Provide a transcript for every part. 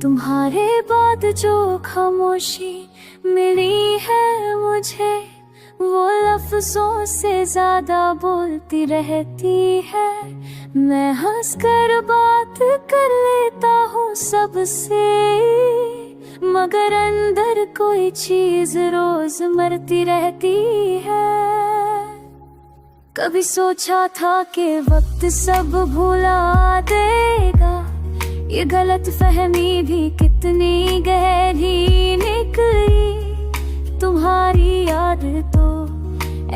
तुम्हारे बाद जो खामोशी मिली है मुझे, वो लफ्जों से ज्यादा बोलती रहती है। मैं हंस कर बात कर लेता हूँ सबसे, मगर अंदर कोई चीज रोज मरती रहती है। कभी सोचा था कि वक्त सब भुला देगा, ये गलत फहमी भी कितनी गहरी निकली। तुम्हारी याद तो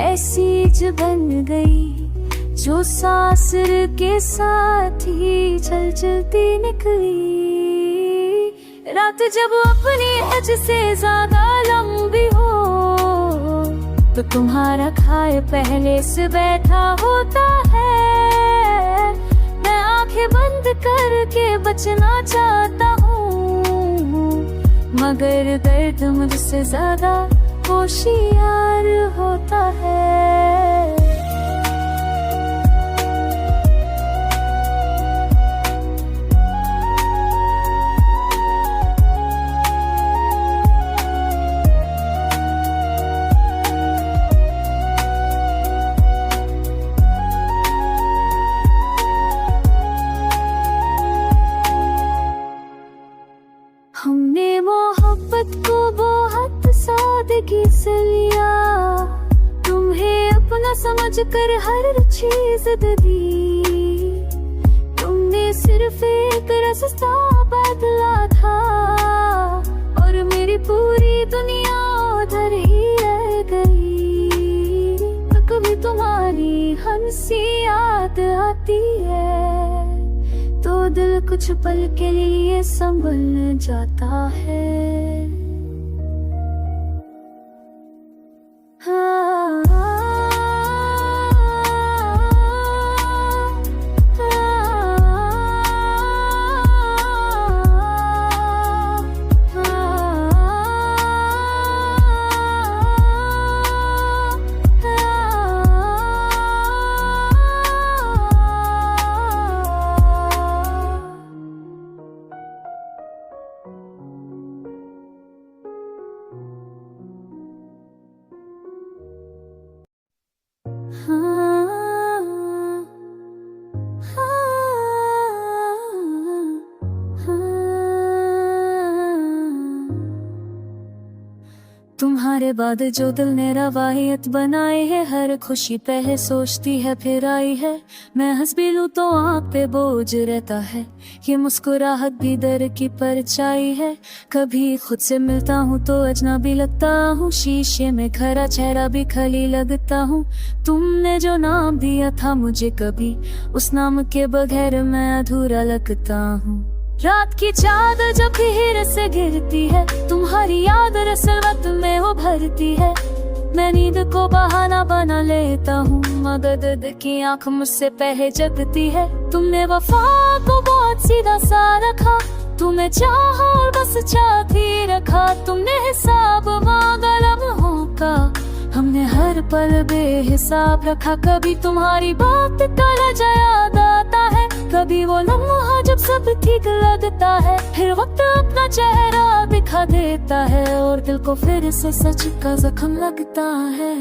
ऐसी ज बन गई, जो सांस के साथ ही चल चलती निकली। रात जब अपनी हद से ज्यादा लंबी हो, तो तुम्हारा खाए पहले से बैठा होता है। मैं आंखें बंद करके बचना चाहता हूँ, मगर दर्द मुझसे ज्यादा होशियार होता है। हमने मोहब्बत को बहुत सादगी से लिया, तुम्हें अपना समझकर हर चीज दे दी। तुमने सिर्फ एक रास्ता बदला था, और मेरी पूरी दुनिया उधर ही रह गई। कभी तुम्हारी हंसी याद आती है, तो दिल कुछ पल के लिए संभल जाता है। तुम्हारे बाद जो दिल ने रवायत बनाई है, हर खुशी पहले सोचती है फिर आई है। मैं हंस भी लूं तो आँख पे बोझ रहता है, ये मुस्कुराहट भी दर की परछाई है। कभी खुद से मिलता हूँ तो अजनबी लगता हूँ, शीशे में खरा चेहरा भी खली लगता हूँ। तुमने जो नाम दिया था मुझे, कभी उस नाम के बगैर मैं अधूरा लगता हूँ। रात की चादर जब गहरे से गिरती है, तुम्हारी याद रसवत में उभरती है। मैं नींद को बहाना बना लेता हूँ, मगर दर्द की आंख मुझसे पहले जगती है। तुमने वफा को बहुत सीधा सा रखा, तुम्हें चाहा और बस चाहती रखा। तुमने हिसाब मांगा लम्हों का, हमने हर पल बेहिसाब रखा। कभी तुम्हारी बात का लहजा याद आता है, कभी वो लम्हा जब सब ठीक लगता है। फिर वक्त अपना चेहरा दिखा देता है, और दिल को फिर से सच का जख्म लगता है।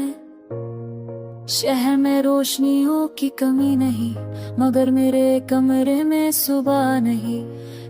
शहर में रोशनियों की कमी नहीं, मगर मेरे कमरे में सुबह नहीं।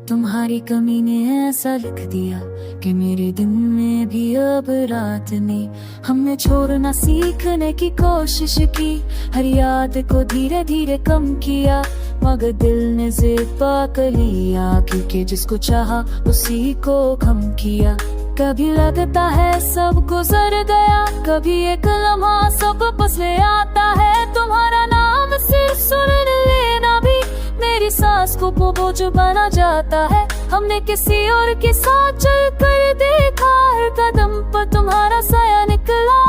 तुम्हारी कमी ने ऐसा लिख दिया कि मेरे दिन में भी अब रात नहीं। हमने छोड़ना सीखने की कोशिश की, हर याद को धीरे धीरे कम किया, मगर दिल ने जिद पकड़ लिया, क्योंकि जिसको चाहा उसी को खम किया। कभी लगता है सब गुजर गया, कभी एक लम्हा सब बस ले आता है। तुम्हारा नाम सिर्फ सुन लेना भी मेरी सांस को बोझ बना जाता है। हमने किसी और के साथ चल कर देखा, हर कदम पर तुम्हारा साया निकला।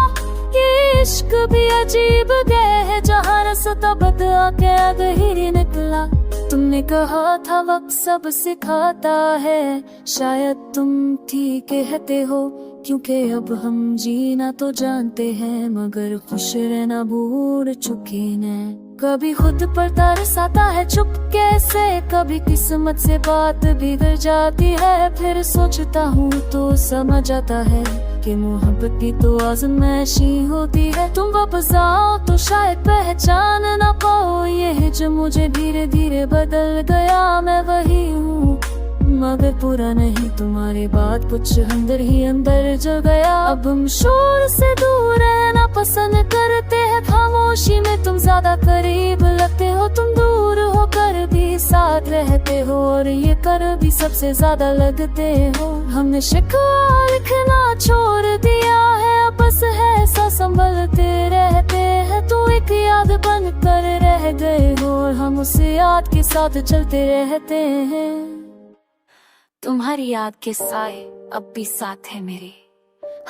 ये इश्क भी अजीब है, जहाँ रास्ता बदला के गहरी निकला। तुमने कहा था वक्त सब सिखाता है, शायद तुम ठीक कहते हो क्योंकि अब हम जीना तो जानते हैं मगर खुश रहना भूल चुके हैं। कभी खुद पर तरस आता है चुप कैसे, कभी किस्मत से बात बिगड़ जाती है। फिर सोचता हूँ तो समझ आता है कि मोहब्बत की तो आज़माइशी होती है। तुम वापस आओ तो शायद पहचान ना पाओ ये है जो मुझे धीरे धीरे बदल गया। मैं वही हूँ मगर पूरा नहीं, तुम्हारे बाद कुछ अंदर ही अंदर जल गया। अब हम शोर से दूर रहना पसंद करते हैं, खामोशी में तुम ज्यादा करीब लगते हो। तुम दूर होकर भी साथ रहते हो और ये कर भी सबसे ज्यादा लगते हो। हमने शिकवा लिखना छोड़ दिया है, बस है सा संभलते रहते हैं। तू एक याद बन कर रह गए हो और हम उस याद के साथ चलते रहते हैं। तुम्हारी याद के साए अब भी साथ है मेरे,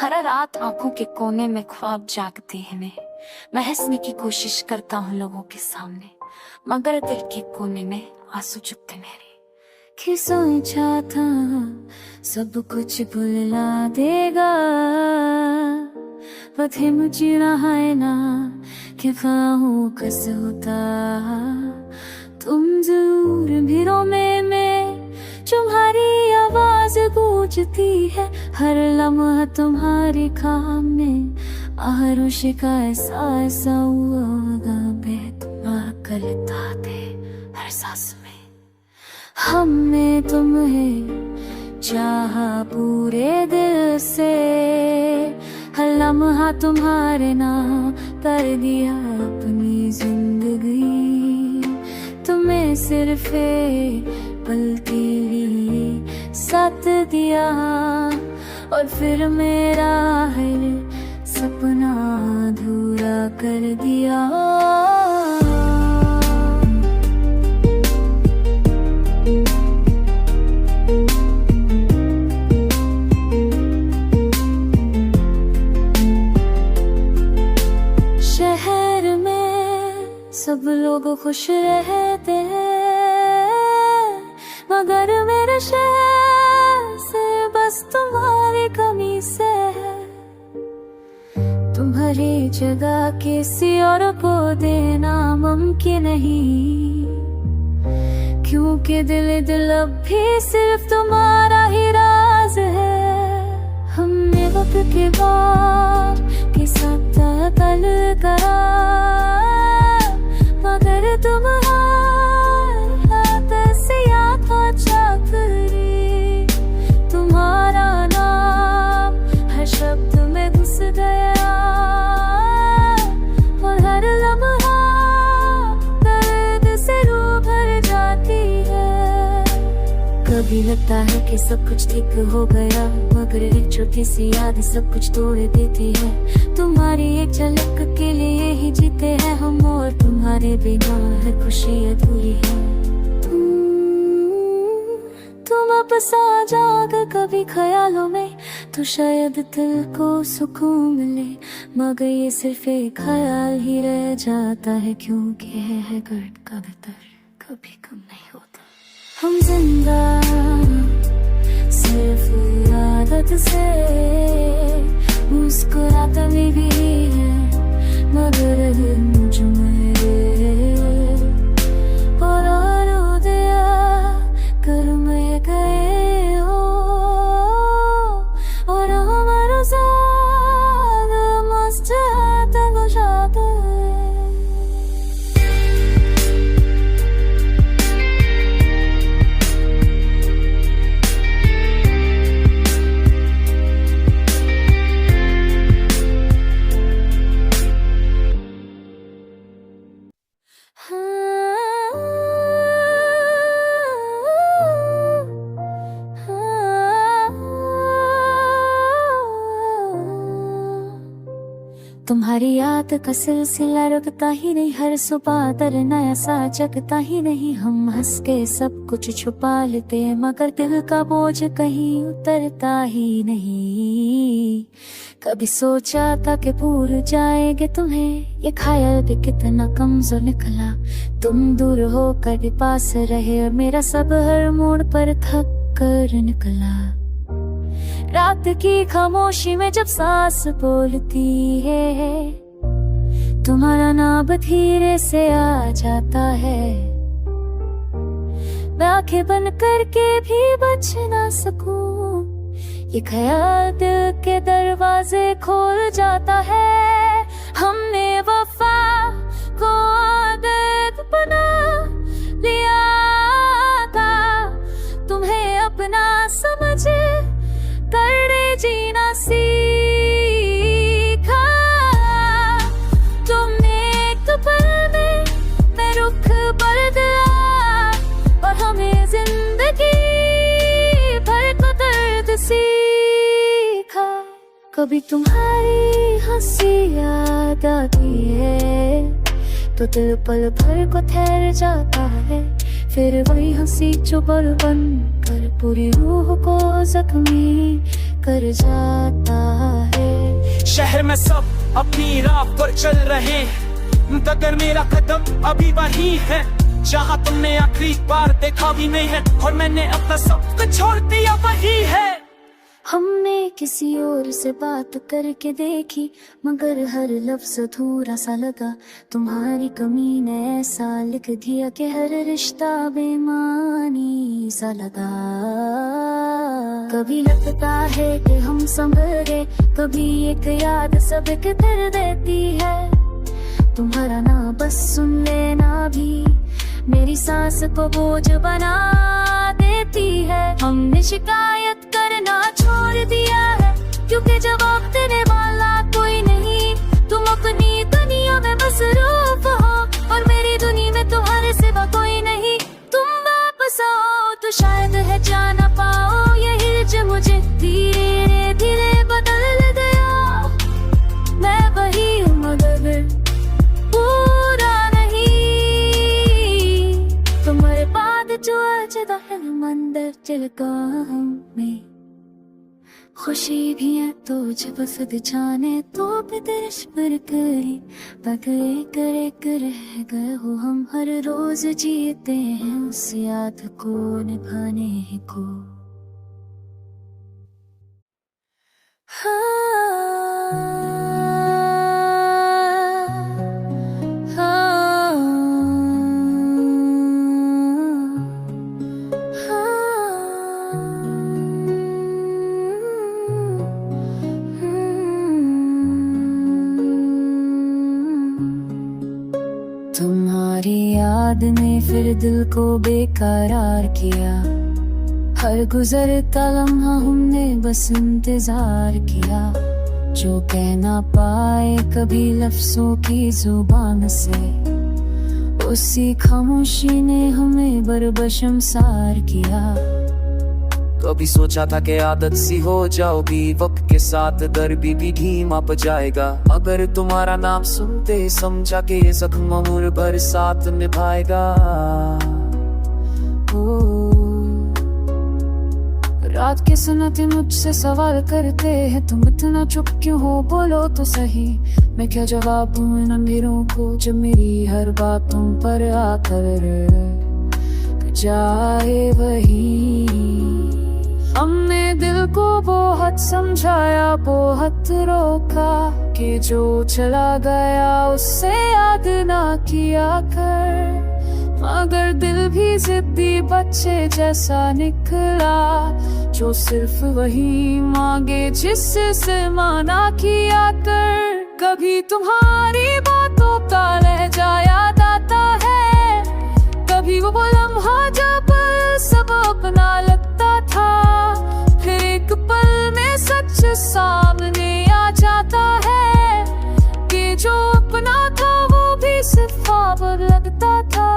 हर रात आंखों के कोने में ख्वाब जागते हैं। मैं हंसने की कोशिश करता हूँ लोगों के सामने, मगर दिल के कोने में आंसू चुभते मेरे। कि सोचा था सब कुछ भुला देगा, पथे मुझे रहा है ना कि खाऊं कस होता। तुम जरूर भीड़ों में तुम्हारी आवाज गूंजती है, हर लम्हा तुम्हारे काम में आरुष का एहसास हुआ। बेतुमार करता थे हर सांस में, हमने तुम्हें चाहा पूरे दिल से। हर लम्हा तुम्हारे नाम कर दिया अपनी जिंदगी। तुम्हें सिर्फ पल के लिए साथ दिया और फिर मेरा हर सपना अधूरा कर दिया। शहर में सब लोग खुश रहते हैं मगर मेरे शहर से बस तुम्हारी कमी से है। तुम्हारी जगह किसी और को देना मुमकिन नहीं, क्योंकि दिल अब भी सिर्फ तुम्हारा ही राज है। हमने वक्त के बाद के साथ कल करा मगर तुम्हारा तुम्हारा नाम हर शब्द में घुस गया और हर लम्हा दर्द से रूह भर जाती है। कभी लगता है कि सब कुछ ठीक हो गया मगर एक छोटी सी याद सब कुछ तोड़ देती है। तुम्हारी एक झलक के लिए ही जीते हैं हम और तुम्हारे बिना हर खुशी अधूरी है। वापस आ जाओगे कभी ख्यालों में तो शायद दिल को सुकून मिले, मगर ये सिर्फ एक ख्याल ही रह जाता है क्योंकि है गर्द का बेहतर कभी कम नहीं होता। हम जिंदा सिर्फ आदत से मुस्कुराते भी है मगर मुझ में और दिया कर में गए हो और हमारा साथ मस्त तक जाते तुम्हारी याद का सिलसिला रुकता ही नहीं, हर सुबह दर नया सा जगता ही नहीं। हम हंस के सब कुछ छुपा लेते मगर दिल का बोझ कहीं उतरता ही नहीं। कभी सोचा था कि भूल जाएंगे तुम्हें, ये ख्याल भी कितना कमजोर निकला। तुम दूर होकर भी पास रहे और मेरा सब हर मोड़ पर थक कर निकला। रात की खामोशी में जब सांस बोलती है, तुम्हारा नाम धीरे से आ जाता है। मैं आंखें बंद करके भी बच ना सकूं, ये ख्याल दिल के दरवाजे खोल जाता है। हमने वफा को आदत बना लिया था, तुम्हें अपना समझ कर जीना सीखा। तुमने एक पल में मैं रुख बदला और हमें जिंदगी भर को दर्द सीखा। कभी तुम्हारी हंसी याद आती है तो दिल पल भर को ठहर जाता है। फिर वही हंसी जो पल बन कर पूरी रूह को जख्मी कर जाता है। शहर में सब अपनी राह पर चल रहे, मगर मेरा कदम अभी वही है जहाँ तुमने आखिरी बार देखा भी नहीं है, और मैंने अपना सब कुछ छोड़ दिया वही है। हमने किसी और से बात करके देखी, मगर हर लफ्ज अधूरा सा लगा। तुम्हारी कमी ने ऐसा लिख दिया कि हर रिश्ता बेमानी सा लगा। कभी लगता है कि हम संभले, कभी एक याद सबके दर देती है। तुम्हारा ना बस सुन लेना भी मेरी सांस को बोझ बना देती है। हमने शिकायत करना छोड़ दिया है, क्योंकि जवाब देने वाला कोई नहीं। तुम अपनी दुनिया में मसरूफ हो और मेरी दुनिया में तुम्हारे सिवा कोई नहीं। तुम वापस आओ तो शायद है जाना पाओ, ये हिर्ज मुझे धीरे धीरे बदल गया। मैं वही हूँ मगर पूरा नहीं। तुम्हारे बाद जो आज है मंदिर चिलका में खुशी भी है तो जब सद जाने तो भी दर्श पर करे बगरे करे कर रह गए हो। हम हर रोज जीते हैं उस याद को निभाने को। तुम्हारी याद ने फिर दिल को बेकरार किया। हर गुजरता लम्हा हमने बस इंतजार किया। जो कह ना पाए कभी लफ्जों की जुबान से, उसी खामोशी ने हमें बरबशमसार किया। कभी सोचा था कि आदत सी हो जाओगी, वक्त के साथ दर्द भी धीमा पड़ जाएगा। अगर तुम्हारा नाम सुनते समझा कि ये जख्म उम्र भर साथ निभाएगा। रात के सुनते मुझसे सवाल करते हैं, तुम इतना चुप क्यों हो, बोलो तो सही। मैं क्या जवाब दूं इन अंधेरों को जब मेरी हर बात तुम पर आकर जाए वही। हमने दिल को बहुत समझाया बहुत रोका कि जो चला गया उससे याद ना किया कर। मगर दिल भी जिद्दी बच्चे जैसा निकला, जो सिर्फ वही मांगे जिससे माना किया कर। कभी तुम्हारी बातों का लहजा याद आता है, कभी वो लम्हा जब सब अपना लगता था। फिर एक पल में सच सामने आ जाता है कि जो अपना था वो भी सिर्फ ख्वाब लगता था।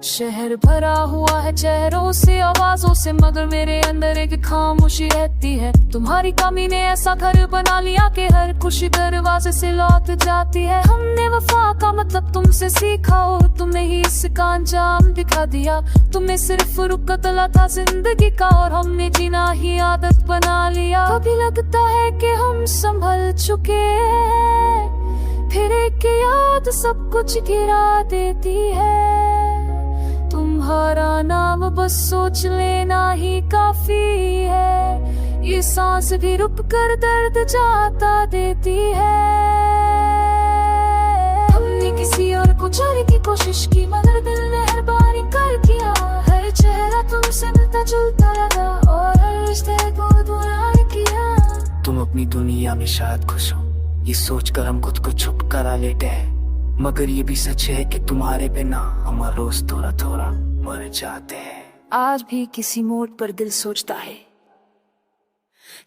शहर भरा हुआ है चेहरों से आवाजों से, मगर मेरे अंदर एक खामोशी रहती है। तुम्हारी कमी ने ऐसा घर बना लिया कि हर खुशी दरवाजे से लौट जाती है। हमने वफा का मतलब तुमसे सीखा और तुमने ही इसका अंजाम दिखा दिया। तुमने सिर्फ रुख तला था जिंदगी का और हमने जीना ही आदत बना लिया। कभी लगता है कि हम संभल चुके हैं, फिर एक याद सब कुछ गिरा देती है। तुम्हारा नाम बस सोच लेना ही काफी है। ये सांस भी रुक कर दर्द जाता देती है। हमने किसी और को चोरी की कोशिश की मगर दिल मेहरबानी कर किया। हर चेहरा तुमसे मिलता जुलता लगा और हर रिश्ते को दुआर किया। तुम अपनी दुनिया में शायद खुश हो, ये सोचकर हम खुद को छुप करा लेते हैं, मगर ये भी सच है कि तुम्हारे बिना हम रोज थोड़ा थोड़ा मर जाते हैं। आज भी किसी मोड़ पर दिल सोचता है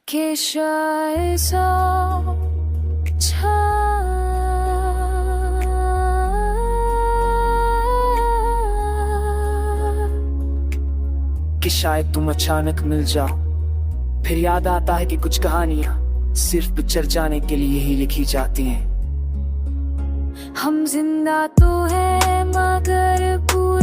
कि शायद सब कि शायद तुम अचानक मिल जाओ। फिर याद आता है कि कुछ कहानियां सिर्फ बिछड़ जाने के लिए ही लिखी जाती हैं। हम जिंदा तो है मगर पूरा